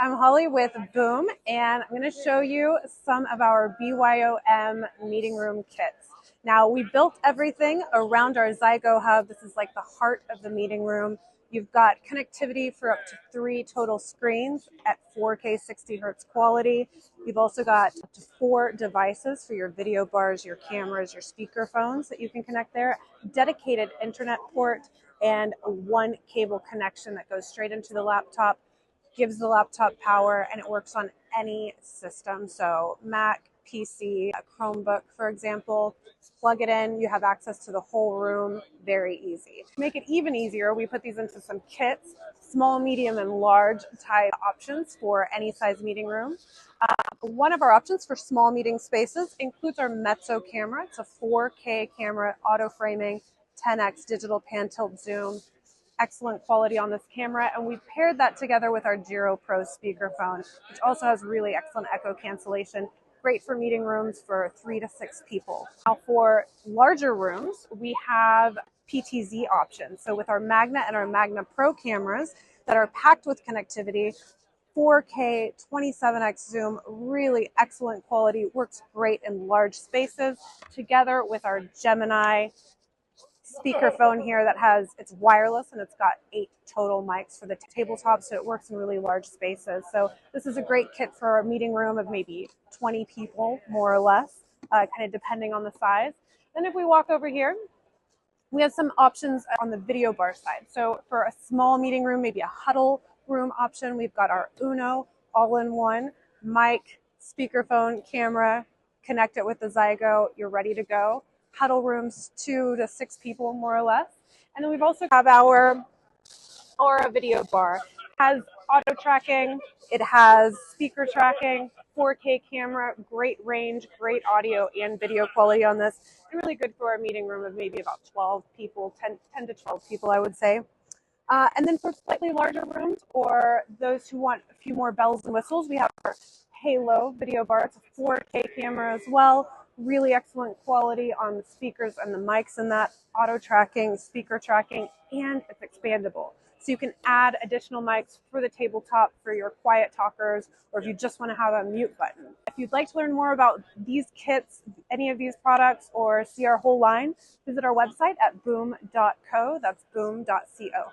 I'm Holly with Boom, and I'm going to show you some of our BYOM meeting room kits. Now, we built everything around our Zygo hub. This is like the heart of the meeting room. You've got connectivity for up to 3 total screens at 4K 60 hertz quality. You've also got up to 4 devices for your video bars, your cameras, your speakerphones that you can connect there, dedicated internet port, and 1 cable connection that goes straight into the laptop, gives the laptop power, and it works on any system. So Mac, PC, a Chromebook, for example. Plug it in, you have access to the whole room, very easy. To make it even easier, we put these into some kits, small, medium, and large type options for any size meeting room. One of our options for small meeting spaces includes our Mezzo camera. It's a 4K camera, auto framing, 10x digital pan tilt zoom. Excellent quality on this camera, and we paired that together with our Giro Pro speakerphone, which also has really excellent echo cancellation. Great for meeting rooms for 3 to 6 people. Now for larger rooms, we have PTZ options. So with our Magna and our Magna Pro cameras that are packed with connectivity, 4K 27x zoom, really excellent quality, works great in large spaces, together with our Gemini speakerphone here that it's wireless and it's got 8 total mics for the tabletop, so it works in really large spaces. So this is a great kit for a meeting room of maybe 20 people, more or less, kind of depending on the size. Then if we walk over here, we have some options on the video bar side. So for a small meeting room, maybe a huddle room option, we've got our Uno all-in-one mic, speakerphone, camera, connect it with the Zygo, you're ready to go. Huddle rooms, 2 to 6 people, more or less. And then we've also have our Aura video bar. It has auto tracking, it has speaker tracking, 4K camera, great range, great audio and video quality on this. And really good for a meeting room of maybe about 12 people, 10 to 12 people, I would say. And then for slightly larger rooms, or those who want a few more bells and whistles, we have our Halo video bar. It's a 4K camera as well. Really excellent quality on the speakers and the mics in that, auto tracking, speaker tracking, and it's expandable. So you can add additional mics for the tabletop for your quiet talkers, or if you just want to have a mute button. If you'd like to learn more about these kits, any of these products, or see our whole line, visit our website at boom.co. That's boom.co.